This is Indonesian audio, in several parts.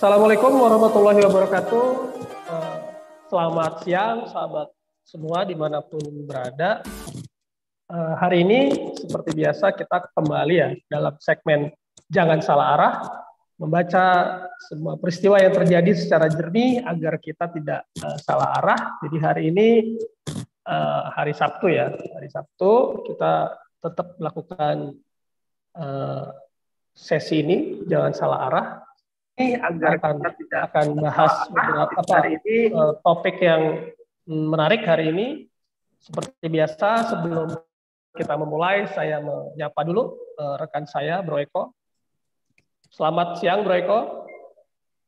Assalamualaikum warahmatullahi wabarakatuh. Selamat siang sahabat semua dimanapun berada. Hari ini seperti biasa kita kembali ya dalam segmen Jangan Salah Arah, membaca semua peristiwa yang terjadi secara jernih agar kita tidak salah arah. Jadi hari ini hari Sabtu ya, hari Sabtu kita tetap melakukan sesi ini Jangan Salah Arah. Ini agar kita tidak akan bahas beberapa topik yang menarik hari ini. Seperti biasa sebelum kita memulai saya menyapa dulu rekan saya Bro Eko. Selamat siang Bro Eko.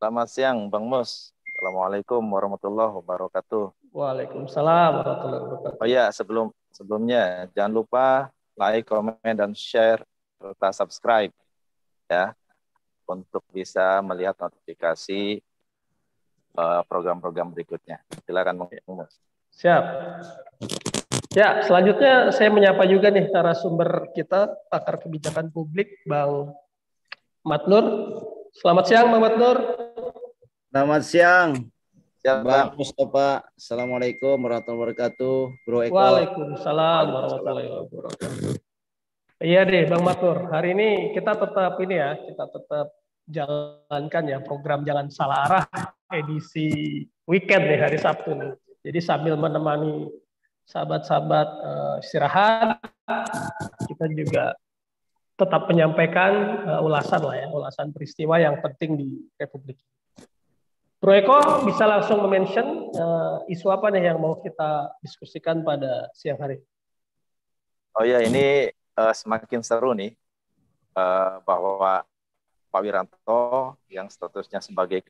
Selamat siang Bang Mus. Assalamualaikum warahmatullahi wabarakatuh. Waalaikumsalam warahmatullahi wabarakatuh. Oh ya, sebelumnya jangan lupa like, komen, dan share serta subscribe ya untuk bisa melihat notifikasi program-program berikutnya. Silakan Bang Mus. Siap. Ya, selanjutnya saya menyapa juga nih narasumber kita, pakar kebijakan publik Bang Matnur. Selamat siang Bang Matnur. Selamat siang. Siap, Bang Mustafa. Assalamualaikum warahmatullahi wabarakatuh. Bro Eko. Waalaikumsalam warahmatullahi wabarakatuh. Iya deh Bang Matnur, hari ini kita tetap jalankan ya program Jangan Salah Arah edisi weekend nih hari Sabtu nih. Jadi sambil menemani sahabat-sahabat istirahat, kita juga tetap menyampaikan ulasan peristiwa yang penting di Republik. Bro Eko bisa langsung mention isu apa nih yang mau kita diskusikan pada siang hari? Oh ya, ini semakin seru nih bahwa Pak Wiranto yang statusnya sebagai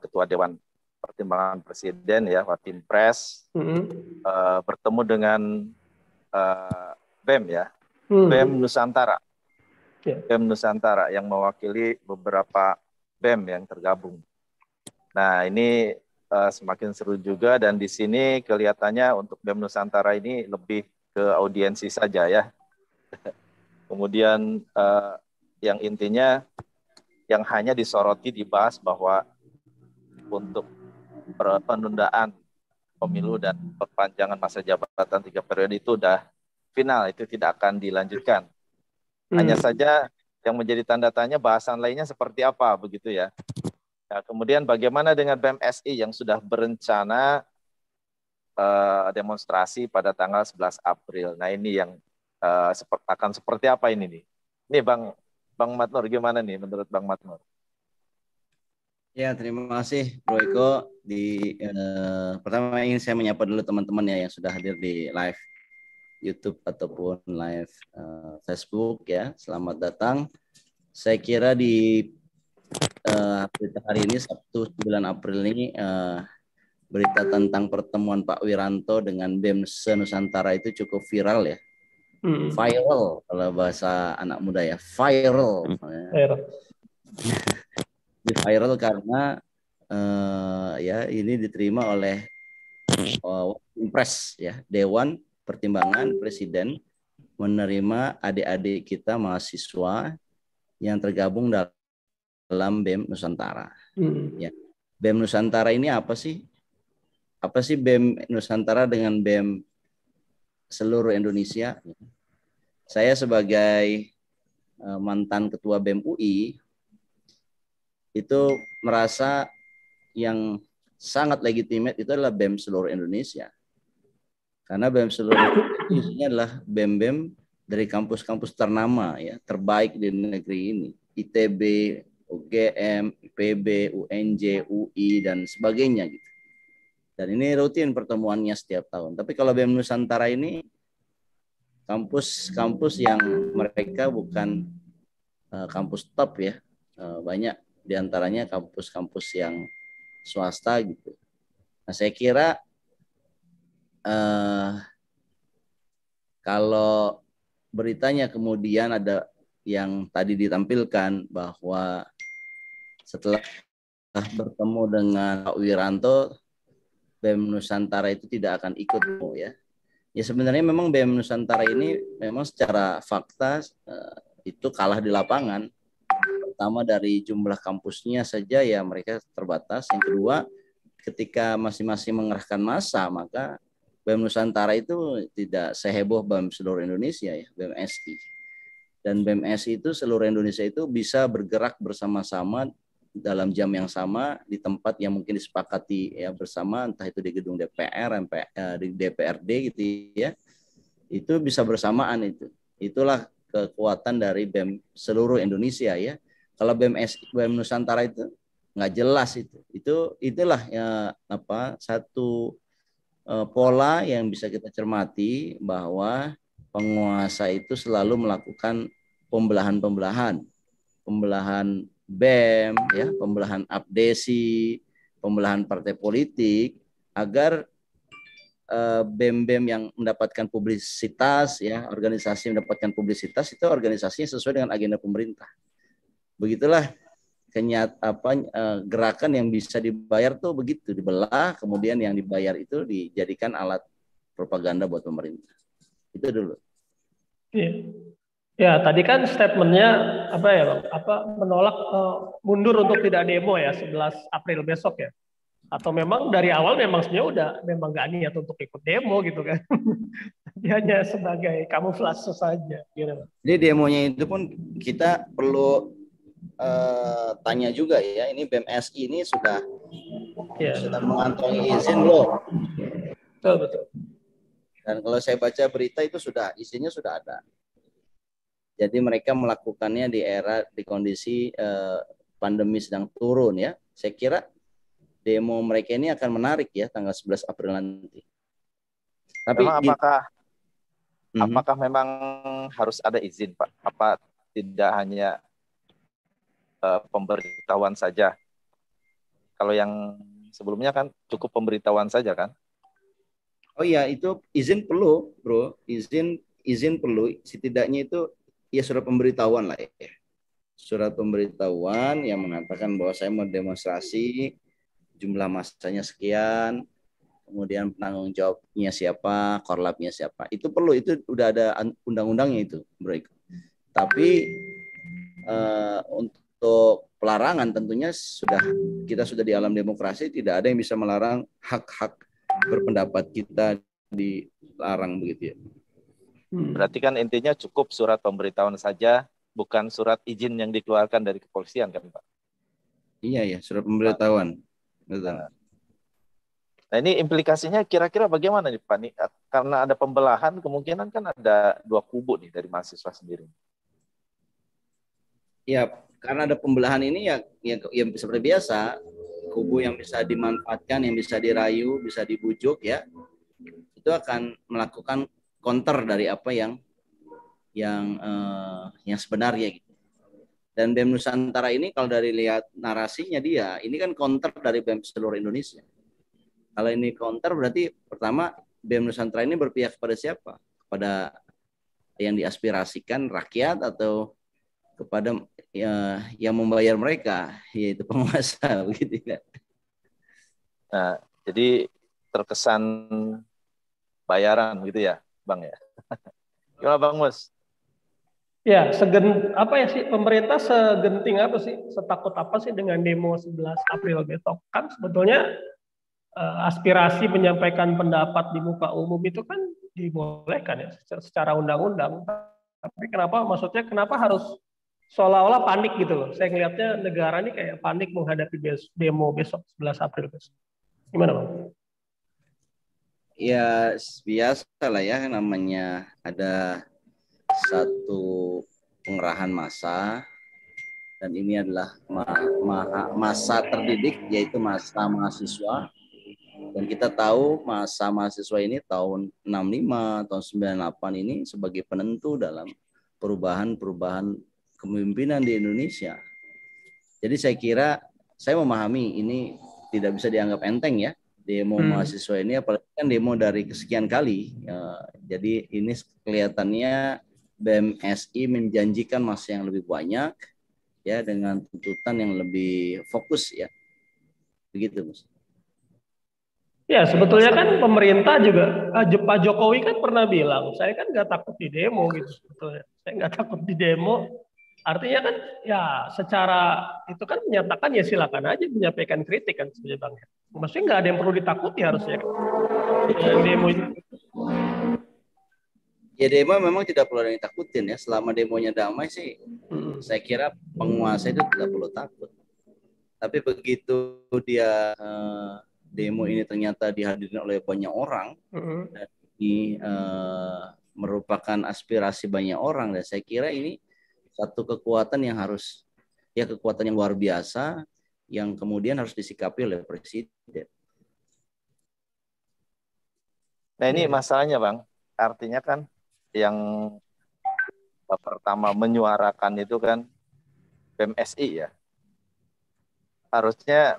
Ketua Dewan Pertimbangan Presiden ya, Watimpres, bertemu dengan BEM ya, BEM Nusantara, BEM Nusantara yang mewakili beberapa BEM yang tergabung. Nah ini semakin seru juga, dan di sini kelihatannya untuk BEM Nusantara ini lebih ke audiensi saja ya. Kemudian yang intinya yang hanya disoroti dibahas bahwa untuk penundaan pemilu dan perpanjangan masa jabatan 3 periode itu udah final, itu tidak akan dilanjutkan. Hanya saja yang menjadi tanda tanya bahasan lainnya seperti apa begitu ya. Nah, kemudian bagaimana dengan BMSI yang sudah berencana demonstrasi pada tanggal 11 April. Nah ini yang akan seperti apa ini nih? Ini Bang Matnur, gimana nih menurut Bang Matnur? Ya, terima kasih Bro Eko. Pertama ingin saya menyapa dulu teman-teman ya yang sudah hadir di live YouTube ataupun live Facebook ya. Selamat datang. Saya kira di berita hari ini Sabtu 9 April ini berita tentang pertemuan Pak Wiranto dengan BEM Nusantara itu cukup viral ya. Viral kalau bahasa anak muda ya, viral. Viral karena ya ini diterima oleh Impres ya, Dewan Pertimbangan Presiden menerima adik-adik kita mahasiswa yang tergabung dalam BEM Nusantara. Ya. BEM Nusantara ini apa sih? Apa sih BEM Nusantara dengan BEM seluruh Indonesia? Saya sebagai mantan ketua BEM UI itu merasa yang sangat legitimate itu adalah BEM seluruh Indonesia. Karena BEM seluruh Indonesia isinya adalah BEM-BEM dari kampus-kampus ternama ya, terbaik di negeri ini. ITB, UGM, IPB, UNJ, UI dan sebagainya gitu. Dan ini rutin pertemuannya setiap tahun. Tapi kalau BEM Nusantara ini kampus-kampus yang mereka bukan kampus top ya, banyak diantaranya kampus-kampus yang swasta gitu. Nah saya kira kalau beritanya kemudian ada yang tadi ditampilkan bahwa setelah bertemu dengan Pak Wiranto, BEM Nusantara itu tidak akan ikut ya. Ya sebenarnya memang BEM Nusantara ini memang secara fakta itu kalah di lapangan. pertama dari jumlah kampusnya saja ya mereka terbatas. Yang kedua, ketika masing-masing mengerahkan massa, maka BEM Nusantara itu tidak seheboh BEM seluruh Indonesia ya, BEM SI. Dan BEM SI itu seluruh Indonesia itu bisa bergerak bersama-sama dalam jam yang sama di tempat yang mungkin disepakati ya bersama, entah itu di gedung DPR, di DPRD gitu ya. Itu bisa bersamaan itu. Itulah kekuatan dari BEM seluruh Indonesia ya. Kalau BEM Nusantara itu nggak jelas itu. Itulah ya satu pola yang bisa kita cermati bahwa penguasa itu selalu melakukan pembelahan BEM ya, pembelahan abdesi, pembelahan partai politik agar BEM-BEM yang mendapatkan publisitas ya, organisasi mendapatkan publisitas itu organisasinya sesuai dengan agenda pemerintah. Begitulah gerakan yang bisa dibayar tuh begitu, dibelah, kemudian yang dibayar itu dijadikan alat propaganda buat pemerintah. Itu dulu. Iya. Ya, tadi kan statementnya apa ya, Bang? Menolak mundur untuk tidak demo ya 11 April besok ya. Atau memang dari awal memang sebenarnya memang gak niat untuk ikut demo gitu kan. Dia hanya sebagai kamuflase saja gitu. Jadi demonya itu pun kita perlu tanya juga ya, ini BEM SI ini sudah mengantongi izin loh. Betul. Dan kalau saya baca berita itu izinnya sudah ada. Jadi mereka melakukannya di kondisi pandemi sedang turun ya. Saya kira demo mereka ini akan menarik ya tanggal 11 April nanti. Tapi apakah memang harus ada izin, Pak? Apa tidak hanya pemberitahuan saja? Kalau yang sebelumnya kan cukup pemberitahuan saja kan? Oh iya, itu izin perlu, Bro. Izin perlu. Setidaknya itu ya surat pemberitahuan lah ya. Surat pemberitahuan yang mengatakan bahwa saya mau demonstrasi, jumlah massanya sekian, kemudian penanggung jawabnya siapa, korlapnya siapa. Itu perlu, itu udah ada undang-undangnya itu, Bro. Tapi untuk pelarangan tentunya kita sudah di alam demokrasi, tidak ada yang bisa melarang hak-hak berpendapat kita dilarang begitu ya. Berarti kan intinya cukup surat pemberitahuan saja, bukan surat izin yang dikeluarkan dari kepolisian kan, Pak? Iya ya, surat pemberitahuan. Betul. Nah ini implikasinya kira-kira bagaimana nih Pak? Nih, karena ada pembelahan, kemungkinan kan ada dua kubu nih dari mahasiswa sendiri. Ya, karena ada pembelahan ini ya seperti biasa, kubu yang bisa dimanfaatkan, yang bisa dirayu, bisa dibujuk ya, itu akan melakukan counter dari apa yang sebenarnya gitu. Dan BEM Nusantara ini kalau dari lihat narasinya ini kan counter dari BEM seluruh Indonesia. Kalau ini counter berarti pertama BEM Nusantara ini berpihak kepada siapa? Kepada yang diaspirasikan rakyat atau kepada yang membayar mereka, yaitu penguasa begitu kan. Nah, jadi terkesan bayaran gitu ya, Bang ya. Gimana Bang Mus? Ya, pemerintah segenting apa sih, setakut apa sih dengan demo 11 April besok? Kan sebetulnya aspirasi menyampaikan pendapat di muka umum itu kan dibolehkan ya secara undang-undang. Tapi kenapa harus seolah-olah panik gitu loh? Saya ngelihatnya negara ini kayak panik menghadapi demo besok 11 April besok. Gimana Bang? Ya biasa lah ya, namanya ada satu pengerahan massa dan ini adalah massa terdidik, yaitu massa mahasiswa. Dan kita tahu masa mahasiswa ini tahun 65, tahun 98 ini sebagai penentu dalam perubahan kepemimpinan di Indonesia. Jadi saya kira, saya memahami ini tidak bisa dianggap enteng ya, demo mahasiswa ini, apalagi kan demo dari kesekian kali. Jadi ini kelihatannya BEM SI menjanjikan masa yang lebih banyak ya, dengan tuntutan yang lebih fokus ya. Begitu, Mas. Ya, sebetulnya kan pemerintah juga, Pak Jokowi kan pernah bilang, saya kan nggak takut di demo gitu sebetulnya. Saya nggak takut di demo, Artinya kan ya secara itu kan menyatakan ya silakan aja menyampaikan kritik kan sebenarnya Bang. Maksudnya nggak ada yang perlu ditakuti harusnya kan. Demo itu. Ya demo memang tidak perlu ada yang takutin ya. Selama demonya damai sih, saya kira penguasa itu tidak perlu takut. Tapi begitu dia demo ini ternyata dihadiri oleh banyak orang, dan ini merupakan aspirasi banyak orang, dan saya kira ini satu kekuatan yang harus, ya kekuatan yang luar biasa, yang kemudian harus disikapi oleh Presiden. Nah ini masalahnya Bang, artinya kan yang pertama menyuarakan itu kan BEM-SI ya. Harusnya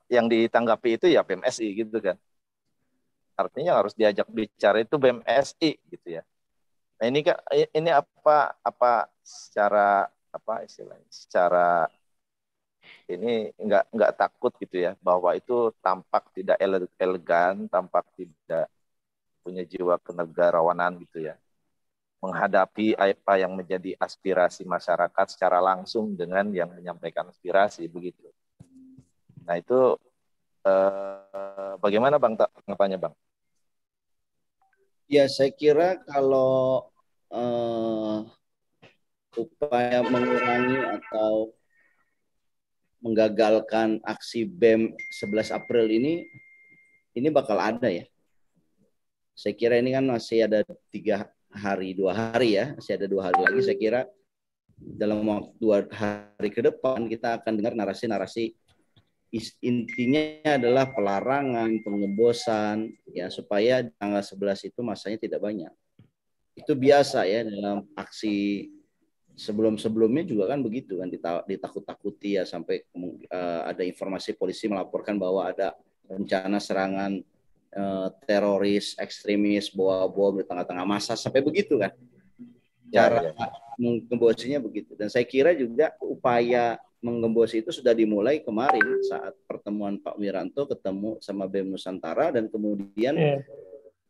yang ditanggapi itu ya BEM-SI gitu kan. Artinya harus diajak bicara itu BEM-SI gitu ya. Nah ini apa secara apa istilahnya? Secara ini nggak takut gitu ya bahwa itu tampak tidak elegan, tampak tidak punya jiwa kenegarawanan gitu ya. Menghadapi apa yang menjadi aspirasi masyarakat secara langsung dengan yang menyampaikan aspirasi begitu. Nah itu bagaimana Bang tanggapannya Bang? Ya saya kira kalau upaya mengurangi atau menggagalkan aksi BEM 11 April ini bakal ada ya. Saya kira ini kan masih ada 2 hari ya, masih ada 2 hari lagi. Saya kira dalam waktu 2 hari ke depan kita akan dengar narasi-narasi intinya adalah pelarangan, pengebosan, ya supaya tanggal 11 itu masanya tidak banyak. Itu biasa ya dalam aksi sebelum-sebelumnya juga kan begitu kan, ditakut-takuti ya, sampai ada informasi polisi melaporkan bahwa ada rencana serangan teroris, ekstremis, bawa bom di tengah-tengah massa, sampai begitu kan. Cara menggembosinya begitu. Dan saya kira juga upaya menggembosi itu sudah dimulai kemarin saat pertemuan Pak Wiranto ketemu sama BEM Nusantara, dan kemudian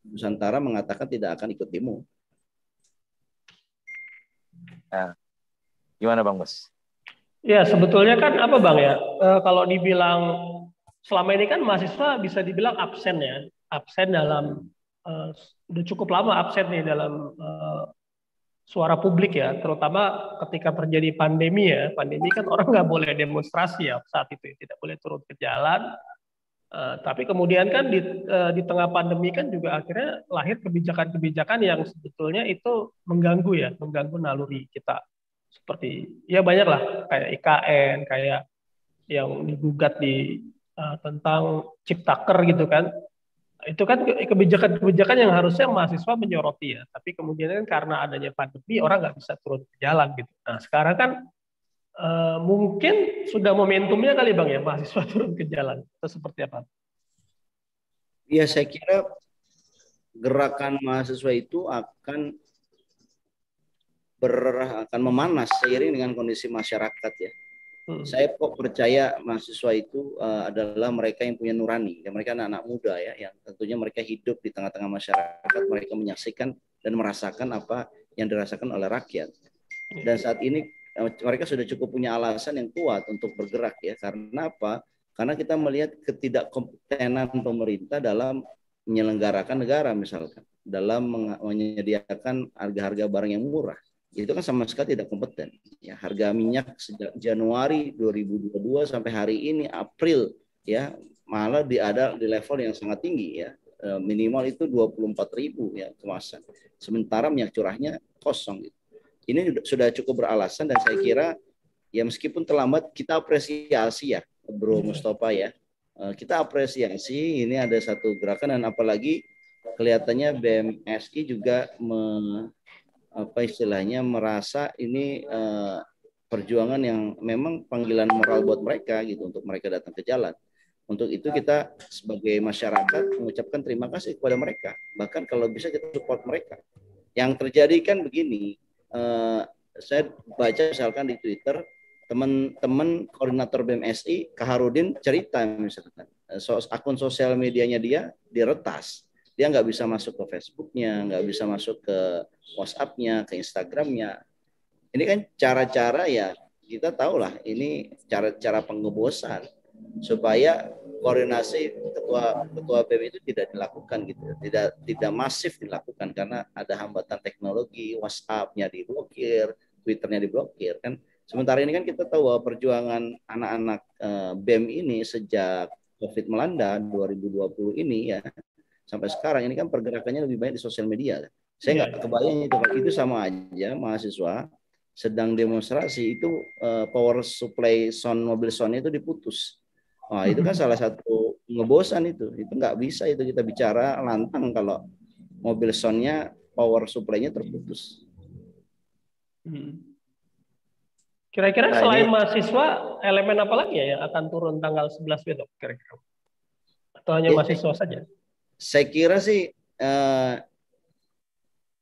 Nusantara mengatakan tidak akan ikut demo. Nah, gimana Bang Mus? Ya sebetulnya kan apa Bang ya, kalau dibilang selama ini kan mahasiswa bisa dibilang absen ya, absen dalam udah cukup lama absen nih dalam suara publik ya, terutama ketika terjadi pandemi ya. Pandemi kan orang nggak boleh demonstrasi ya saat itu, tidak boleh turun ke jalan. Tapi kemudian kan di tengah pandemi kan juga akhirnya lahir kebijakan-kebijakan yang sebetulnya itu mengganggu ya, mengganggu naluri kita. Seperti ya banyak lah kayak IKN, kayak yang digugat di tentang Ciptaker gitu kan. Itu kan kebijakan-kebijakan yang harusnya mahasiswa menyoroti ya, tapi kemudian kan karena adanya pandemi orang nggak bisa turun ke jalan gitu. Nah sekarang kan mungkin sudah momentumnya kali Bang ya mahasiswa turun ke jalan. Itu seperti apa? Ya saya kira gerakan mahasiswa itu akan memanas seiring dengan kondisi masyarakat ya. Saya kok percaya mahasiswa itu adalah mereka yang punya nurani, dan mereka anak-anak muda ya, yang tentunya mereka hidup di tengah-tengah masyarakat, mereka menyaksikan dan merasakan apa yang dirasakan oleh rakyat. Dan saat ini mereka sudah cukup punya alasan yang kuat untuk bergerak ya. Karena apa? Karena kita melihat ketidakkompetenan pemerintah dalam menyelenggarakan negara, misalkan dalam menyediakan harga-harga barang yang murah. Itu kan sama sekali tidak kompeten. Ya, harga minyak sejak Januari 2022 sampai hari ini April ya malah ada di level yang sangat tinggi ya. Minimal itu 24.000 ya kemasan. Sementara minyak curahnya kosong gitu. Ini sudah cukup beralasan, dan saya kira ya meskipun terlambat kita apresiasi ya Bro Mustafa ya. Kita apresiasi ini ada satu gerakan, dan apalagi kelihatannya BEM-SI juga merasa ini perjuangan yang memang panggilan moral buat mereka gitu, untuk mereka datang ke jalan. Untuk itu kita sebagai masyarakat mengucapkan terima kasih kepada mereka. Bahkan kalau bisa kita support mereka. Yang terjadi kan begini, saya baca misalkan di Twitter, teman-teman koordinator BEM-SI Kaharudin cerita misalkan akun sosial medianya dia diretas. Dia nggak bisa masuk ke Facebooknya, nggak bisa masuk ke WhatsAppnya, ke Instagramnya. Ini kan cara-cara ya, kita tahulah ini cara-cara pengebosan supaya koordinasi ketua BEM itu tidak dilakukan gitu, tidak masif dilakukan karena ada hambatan teknologi, WhatsApp-nya diblokir, Twitter-nya diblokir kan. Sementara ini kan kita tahu bahwa perjuangan anak-anak BEM ini sejak COVID melanda 2020 ini ya sampai sekarang ini kan pergerakannya lebih banyak di sosial media. Saya nggak kebayang itu sama aja mahasiswa sedang demonstrasi itu power supply sound mobil sound itu diputus. Nah, itu kan salah satu ngebosan itu nggak bisa itu kita bicara lantang kalau mobil soundnya power supply-nya terputus. Kira-kira selain mahasiswa, elemen apa lagi ya yang akan turun tanggal 11 besok kira-kira? Atau hanya mahasiswa saja? Saya kira sih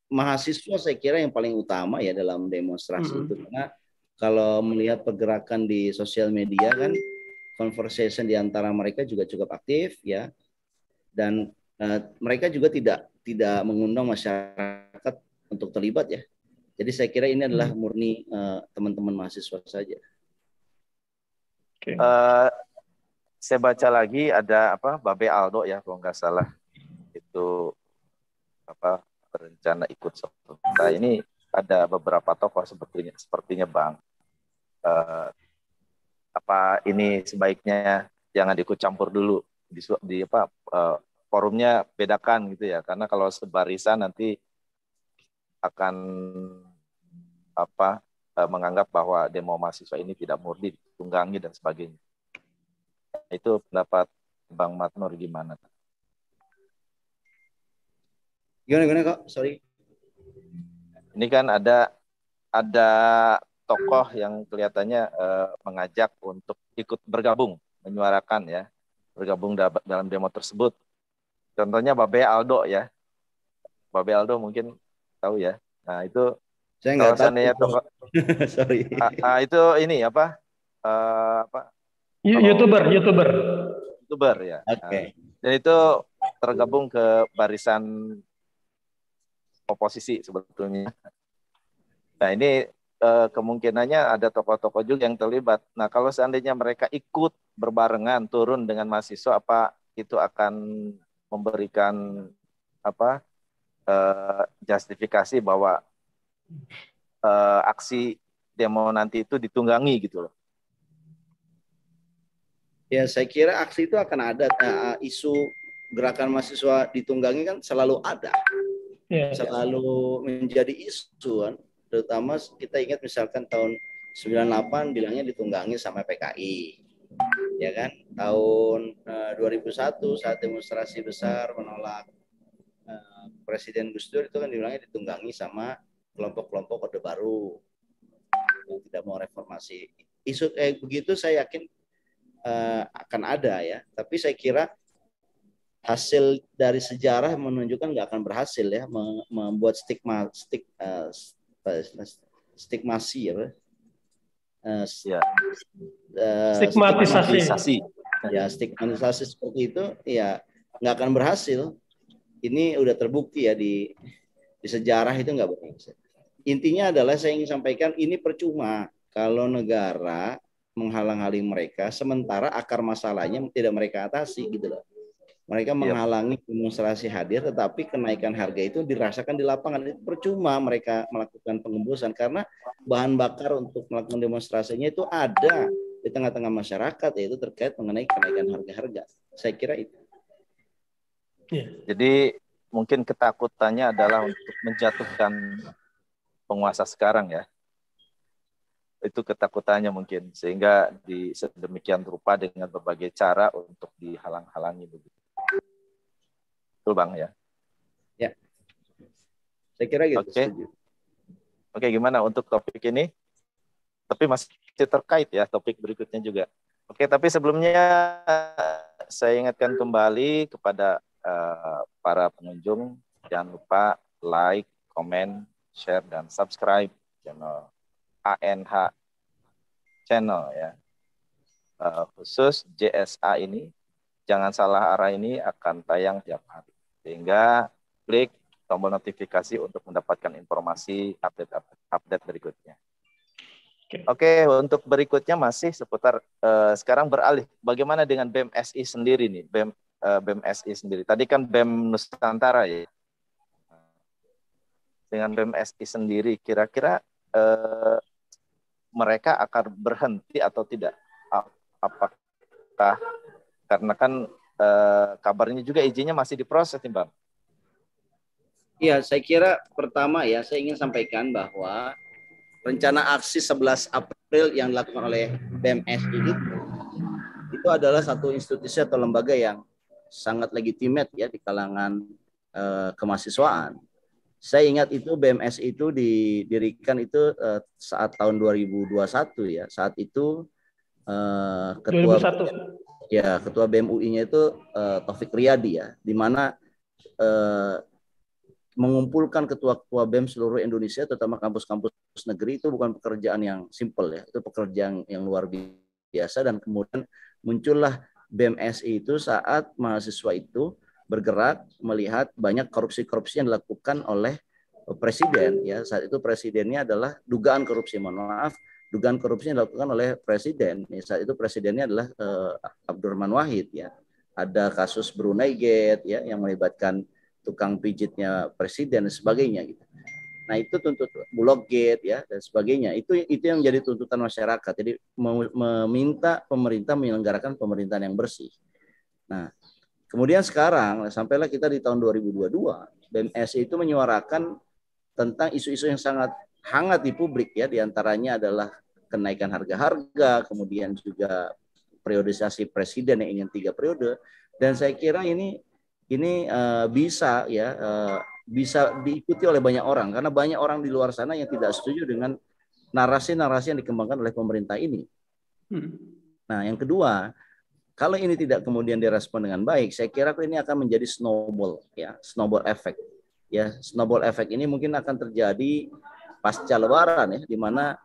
mahasiswa saya kira yang paling utama ya dalam demonstrasi itu, karena kalau melihat pergerakan di sosial media kan conversation di antara mereka juga cukup aktif ya, dan mereka juga tidak mengundang masyarakat untuk terlibat ya. Jadi saya kira ini adalah murni teman-teman mahasiswa saja. Okay. Saya baca lagi ada Babe Aldo ya kalau nggak salah itu berencana ikut serta. Ini ada beberapa tokoh sepertinya Bang. Ini sebaiknya jangan ikut campur dulu di forumnya, bedakan gitu ya, karena kalau sebarisan nanti akan menganggap bahwa demo mahasiswa ini tidak murni, ditunggangi dan sebagainya. Itu pendapat Bang Matnur gimana? Gimana kok? Sorry. Ini kan ada tokoh yang kelihatannya mengajak untuk ikut bergabung, menyuarakan ya, bergabung dalam demo tersebut. Contohnya Babe Aldo ya. Babe Aldo mungkin tahu ya. Nah itu saya nggak tahu. Tokoh, sorry. Itu ini YouTuber ya. Oke. Dan itu tergabung ke barisan oposisi sebetulnya. Nah ini kemungkinannya ada tokoh-tokoh juga yang terlibat. Nah kalau seandainya mereka ikut berbarengan turun dengan mahasiswa, apa itu akan memberikan justifikasi bahwa aksi demo nanti itu ditunggangi gitu loh? Ya saya kira aksi itu akan ada. Isu gerakan mahasiswa ditunggangi kan selalu ada. Selalu menjadi isu kan. Terutama kita ingat misalkan tahun 98 bilangnya ditunggangi sama PKI. Ya kan? Tahun 2001 saat demonstrasi besar menolak Presiden Gus Dur itu kan dibilangnya ditunggangi sama kelompok-kelompok Orde Baru yang tidak mau reformasi. Isu kayak begitu saya yakin akan ada ya. Tapi saya kira hasil dari sejarah menunjukkan nggak akan berhasil ya, membuat stigmatisasi seperti itu ya nggak akan berhasil. Ini udah terbukti ya di sejarah itu nggak berhasil. Intinya adalah saya ingin sampaikan ini percuma kalau negara menghalang-halangi mereka sementara akar masalahnya tidak mereka atasi gitu loh. Mereka menghalangi demonstrasi hadir, tetapi kenaikan harga itu dirasakan di lapangan. Itu percuma mereka melakukan pengembusan karena bahan bakar untuk melakukan demonstrasinya itu ada di tengah-tengah masyarakat, yaitu terkait mengenai kenaikan harga-harga. Saya kira itu. Jadi mungkin ketakutannya adalah untuk menjatuhkan penguasa sekarang ya. Itu ketakutannya mungkin, sehingga sedemikian rupa dengan berbagai cara untuk dihalang-halangi begitu. Betul Bang ya? Ya. Saya kira gitu. Oke, gimana untuk topik ini? Tapi masih terkait ya topik berikutnya juga. Oke, tapi sebelumnya saya ingatkan kembali kepada para pengunjung, jangan lupa like, comment, share, dan subscribe channel ANH channel ya. Khusus JSA ini, jangan salah arah ini akan tayang tiap hari. Sehingga klik tombol notifikasi untuk mendapatkan informasi update berikutnya. Oke, untuk berikutnya masih seputar sekarang beralih. Bagaimana dengan BEM SI sendiri nih? BEM SI sendiri. Tadi kan BEM Nusantara ya. Dengan BEM SI sendiri, kira-kira mereka akan berhenti atau tidak? Apakah karena kan kabarnya juga izinnya masih diproses nih, Bang? Iya, saya kira pertama ya, saya ingin sampaikan bahwa rencana aksi 11 April yang dilakukan oleh BMSI itu adalah satu institusi atau lembaga yang sangat legitimate ya di kalangan kemahasiswaan. Saya ingat itu BMSI itu didirikan itu saat tahun 2021 ya. Saat itu ketua 2001. ya ketua BEM UI-nya itu Taufik Riyadi ya, di mana mengumpulkan ketua-ketua BEM seluruh Indonesia, terutama kampus-kampus negeri, itu bukan pekerjaan yang simpel ya, itu pekerjaan yang luar biasa. Dan kemudian muncullah BMSI itu saat mahasiswa itu bergerak melihat banyak korupsi-korupsi yang dilakukan oleh presiden ya. Saat itu presidennya adalah dugaan korupsi, dugaan korupsi yang dilakukan oleh presiden. Saat itu presidennya adalah Abdurrahman Wahid ya. Ada kasus Brunei Gate ya yang melibatkan tukang pijitnya presiden dan sebagainya gitu. Nah, itu tuntut Bulog Gate ya dan sebagainya. Itu yang menjadi tuntutan masyarakat. Jadi meminta pemerintah menyelenggarakan pemerintahan yang bersih. Nah, kemudian sekarang sampailah kita di tahun 2022, BMSI itu menyuarakan tentang isu-isu yang sangat hangat di publik ya, diantaranya adalah kenaikan harga-harga, kemudian juga periodisasi presiden yang ingin 3 periode. Dan saya kira ini bisa ya bisa diikuti oleh banyak orang, karena banyak orang di luar sana yang tidak setuju dengan narasi-narasi yang dikembangkan oleh pemerintah ini. Nah, yang kedua, kalau ini tidak kemudian direspon dengan baik, saya kira ini akan menjadi snowball effect. Ya, snowball effect ini mungkin akan terjadi pasca Lebaran ya, di mana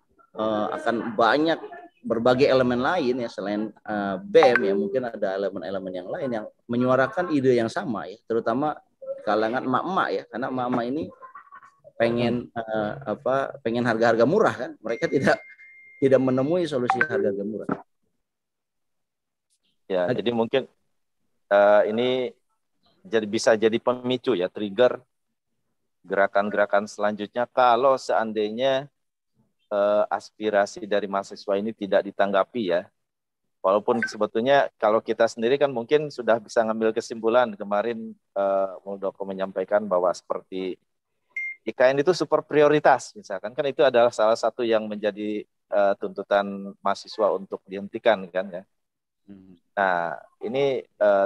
akan banyak berbagai elemen lain ya selain BEM ya, mungkin ada elemen-elemen yang lain yang menyuarakan ide yang sama ya, terutama kalangan emak-emak ya, karena emak-emak ini pengen harga-harga murah kan, mereka tidak menemui solusi harga-harga murah. Ya, jadi mungkin ini bisa jadi pemicu ya, trigger gerakan-gerakan selanjutnya kalau seandainya aspirasi dari mahasiswa ini tidak ditanggapi ya. Walaupun sebetulnya kalau kita sendiri kan mungkin sudah bisa ngambil kesimpulan. Kemarin Muldoko menyampaikan bahwa seperti IKN itu super prioritas misalkan, kan itu adalah salah satu yang menjadi tuntutan mahasiswa untuk dihentikan kan ya. Nah, ini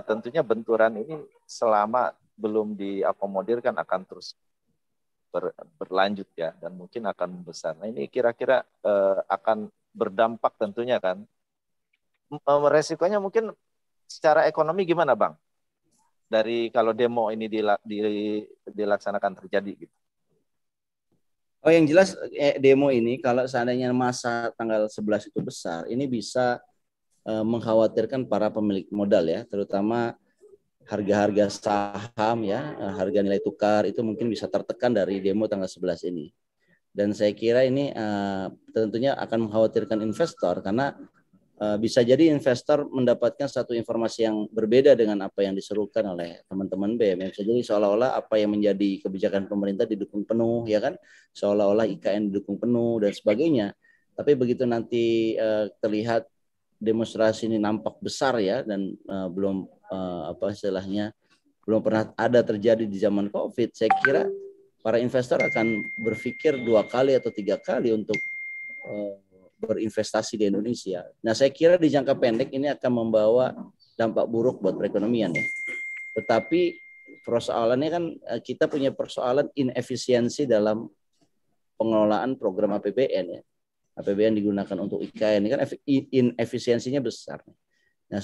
tentunya benturan ini selama belum diakomodir kan akan terus berlanjut ya, dan mungkin akan membesar. Nah, ini kira-kira akan berdampak tentunya kan. Resikonya mungkin secara ekonomi gimana, Bang? Dari kalau demo ini dilaksanakan terjadi gitu. Oh, yang jelas demo ini kalau seandainya masa tanggal 11 itu besar, ini bisa mengkhawatirkan para pemilik modal ya, terutama harga-harga saham ya, harga nilai tukar itu mungkin bisa tertekan dari demo tanggal 11 ini. Dan saya kira ini tentunya akan mengkhawatirkan investor, karena bisa jadi investor mendapatkan satu informasi yang berbeda dengan apa yang diserukan oleh teman-teman BEM. Bisa jadi seolah-olah apa yang menjadi kebijakan pemerintah didukung penuh ya kan, seolah-olah IKN didukung penuh dan sebagainya. Tapi begitu nanti terlihat demonstrasi ini nampak besar ya, dan belum belum pernah ada terjadi di zaman COVID, saya kira para investor akan berpikir 2 kali atau 3 kali untuk berinvestasi di Indonesia. Nah, saya kira di jangka pendek ini akan membawa dampak buruk buat perekonomian ya. Tetapi persoalannya kan kita punya persoalan inefisiensi dalam pengelolaan program APBN ya. APBN digunakan untuk IKN ini kan inefisiensinya besar. Nah,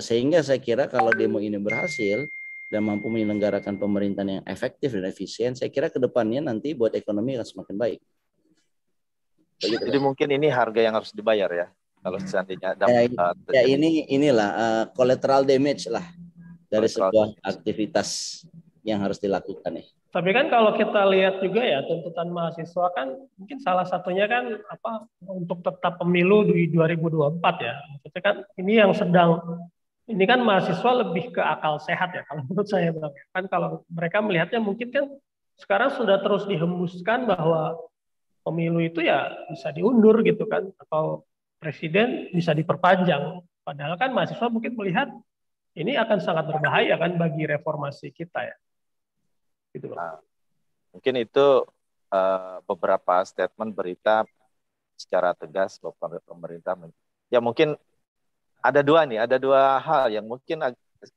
sehingga saya kira kalau demo ini berhasil dan mampu menyelenggarakan pemerintahan yang efektif dan efisien, saya kira ke depannya nanti buat ekonomi akan semakin baik. Jadi mungkin ini harga yang harus dibayar ya kalau seandainya inilah collateral damage lah dari sebuah aktivitas yang harus dilakukan ya. Tapi kan kalau kita lihat juga ya tuntutan mahasiswa kan mungkin salah satunya kan apa untuk tetap pemilu di 2024 ya. Maksudnya kan ini yang sedang ini kan mahasiswa lebih ke akal sehat ya kalau menurut saya Bang. Kan kalau mereka melihatnya mungkin kan sekarang sudah terus dihembuskan bahwa pemilu itu ya bisa diundur gitu kan atau presiden bisa diperpanjang. Padahal kan mahasiswa mungkin melihat ini akan sangat berbahaya kan bagi reformasi kita ya. Gitu loh. Nah, mungkin itu beberapa statement berita secara tegas bahwa pemerintah ya mungkin ada dua hal yang mungkin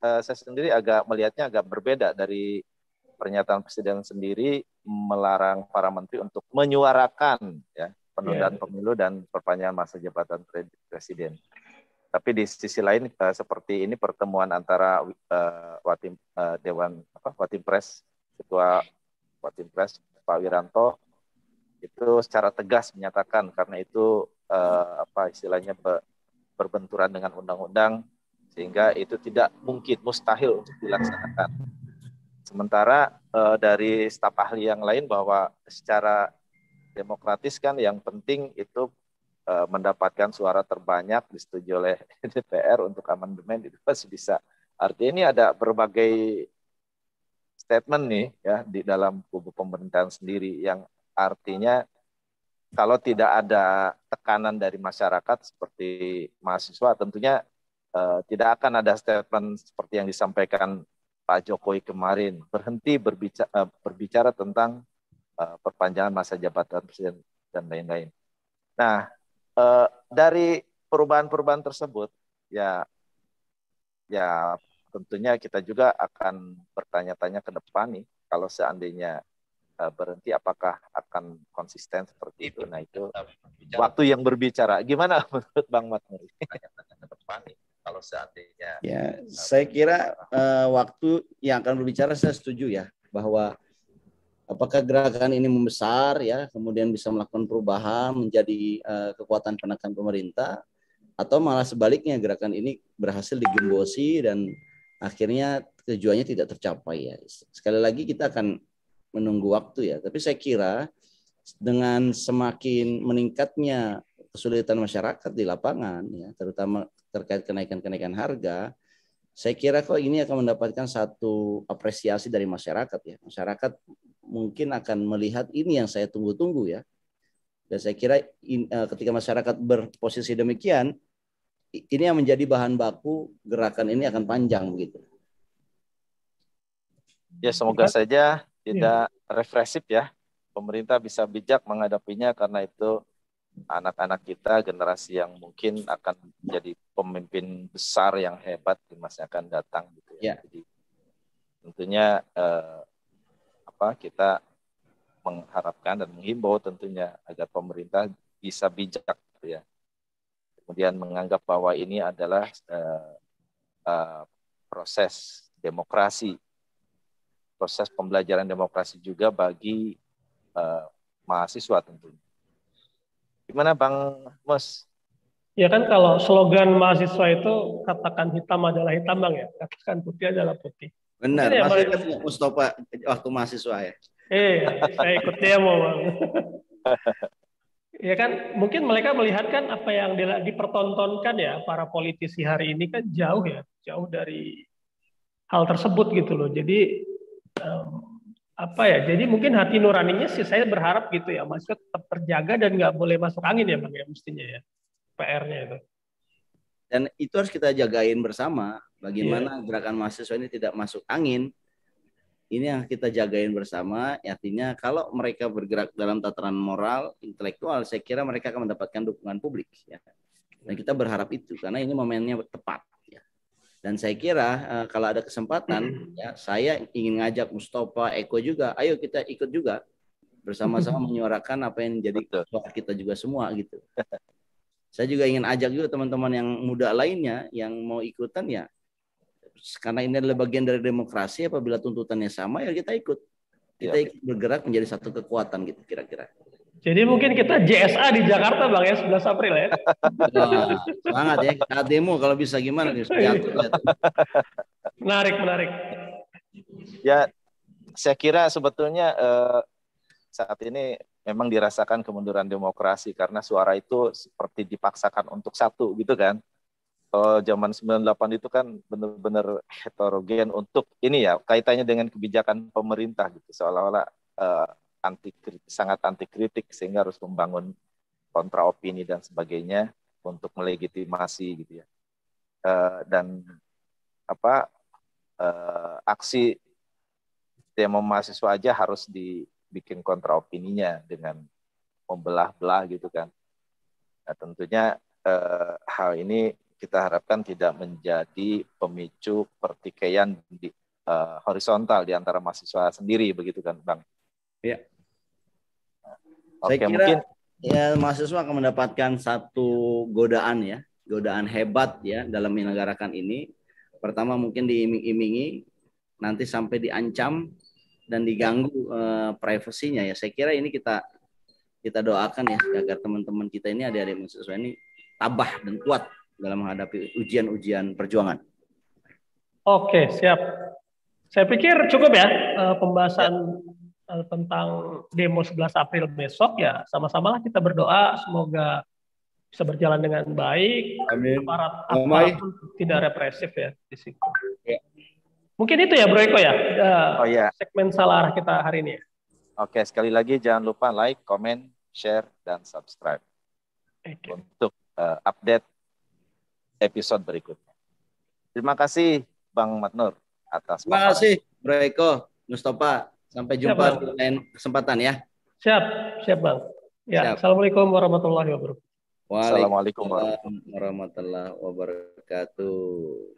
saya sendiri agak melihatnya agak berbeda dari pernyataan presiden sendiri melarang para menteri untuk menyuarakan ya penundaan pemilu dan perpanjangan masa jabatan presiden. Tapi di sisi lain seperti ini pertemuan antara Watimpres Ketua Watimpres Pak Wiranto itu secara tegas menyatakan karena itu istilahnya berbenturan dengan undang-undang sehingga itu tidak mungkin mustahil untuk dilaksanakan. Sementara dari staf ahli yang lain bahwa secara demokratis kan yang penting itu mendapatkan suara terbanyak disetujui oleh DPR untuk amandemen itu pasti bisa. Artinya ini ada berbagai statement nih ya di dalam kubu pemerintahan sendiri yang artinya kalau tidak ada tekanan dari masyarakat seperti mahasiswa tentunya tidak akan ada statement seperti yang disampaikan Pak Jokowi kemarin berhenti berbicara tentang perpanjangan masa jabatan presiden dan lain-lain. Nah, dari perubahan-perubahan tersebut ya tentunya kita juga akan bertanya-tanya ke depan nih kalau seandainya berhenti apakah akan konsisten seperti itu. Nah, itu waktu yang berbicara. Gimana menurut Bang Matmuri? Tanya-tanya ke depan nih kalau seandainya ya saya kira waktu yang akan berbicara saya setuju ya bahwa apakah gerakan ini membesar ya, kemudian bisa melakukan perubahan menjadi kekuatan penekan pemerintah, atau malah sebaliknya gerakan ini berhasil digembosi dan akhirnya tujuannya tidak tercapai ya. Sekali lagi kita akan menunggu waktu ya. Tapi saya kira dengan semakin meningkatnya kesulitan masyarakat di lapangan ya, terutama terkait kenaikan harga, saya kira kok ini akan mendapatkan satu apresiasi dari masyarakat ya. Masyarakat mungkin akan melihat ini yang saya tunggu-tunggu ya. Dan saya kira ketika masyarakat berposisi demikian, ini yang menjadi bahan baku gerakan ini akan panjang begitu. Ya semoga saja tidak represif ya. Pemerintah bisa bijak menghadapinya karena itu anak-anak kita generasi yang mungkin akan menjadi pemimpin besar yang hebat di masa yang akan datang gitu ya. Jadi tentunya kita mengharapkan dan menghimbau tentunya agar pemerintah bisa bijak gitu ya. Kemudian menganggap bahwa ini adalah proses demokrasi, proses pembelajaran demokrasi juga bagi mahasiswa tentunya. Gimana Bang Mus? Ya kan kalau slogan mahasiswa itu katakan hitam adalah hitam Bang ya, katakan putih adalah putih. Benar, ya, Mas Mustafa waktu mahasiswa ya. Saya ikut demo Bang. Ya kan, mungkin mereka melihat kan apa yang dipertontonkan ya para politisi hari ini kan jauh dari hal tersebut gitu loh. Jadi jadi mungkin hati nuraninya sih saya berharap gitu ya, mahasiswa tetap terjaga dan nggak boleh masuk angin ya Bang ya mestinya ya, PR-nya itu. Dan itu harus kita jagain bersama, bagaimana gerakan mahasiswa ini tidak masuk angin. Ini yang kita jagain bersama, artinya kalau mereka bergerak dalam tataran moral, intelektual, saya kira mereka akan mendapatkan dukungan publik. Ya. Dan kita berharap itu, karena ini momennya tepat. Ya. Dan saya kira kalau ada kesempatan, ya, saya ingin ngajak Mustafa, Eko juga, ayo kita ikut juga, bersama-sama menyuarakan apa yang menjadi suara kita juga semua. Gitu. Saya juga ingin ajak juga teman-teman yang muda lainnya, yang mau ikutan ya, karena ini adalah bagian dari demokrasi, apabila tuntutannya sama ya kita ikut ikut bergerak menjadi satu kekuatan gitu kira-kira. Jadi mungkin kita JSA di Jakarta Bang ya 11 April ya. Wah, semangat ya, kita demo kalau bisa gimana nih. Menarik. Ya saya kira sebetulnya saat ini memang dirasakan kemunduran demokrasi karena suara itu seperti dipaksakan untuk satu gitu kan. Kalau zaman 98 itu kan benar-benar heterogen untuk ini ya, kaitannya dengan kebijakan pemerintah gitu, seolah-olah sangat anti kritik sehingga harus membangun kontra opini dan sebagainya untuk melegitimasi gitu ya. Dan aksi demo mahasiswa aja harus dibikin kontra opininya dengan membelah-belah gitu kan. Nah, tentunya hal ini kita harapkan tidak menjadi pemicu pertikaian horizontal di antara mahasiswa sendiri, begitu kan, Bang? Ya. Oke, Saya kira mungkin ya mahasiswa akan mendapatkan satu godaan ya, godaan hebat ya dalam menyelenggarakan ini. Pertama mungkin diiming-imingi, nanti sampai diancam dan diganggu privasinya ya. Saya kira ini kita doakan ya agar teman-teman kita ini, adik-adik mahasiswa ini tabah dan kuat dalam menghadapi ujian-ujian perjuangan. Oke, siap. Saya pikir cukup ya pembahasan tentang demo 11 April besok ya. Sama-samalah kita berdoa semoga bisa berjalan dengan baik. Amin. Aparat pun tidak represif ya di situ. Ya. Mungkin itu ya Bro Eko ya. Ya. Segmen salah arah kita hari ini. Oke, sekali lagi jangan lupa like, comment, share, dan subscribe untuk update episode berikutnya. Terima kasih Bang Matnur atas paparan. Terima kasih Bro Eko, Mustafa. Sampai jumpa di lain kesempatan ya. Siap Bang. Ya, siap. Assalamualaikum warahmatullahi wabarakatuh. Waalaikumsalam warahmatullahi wabarakatuh.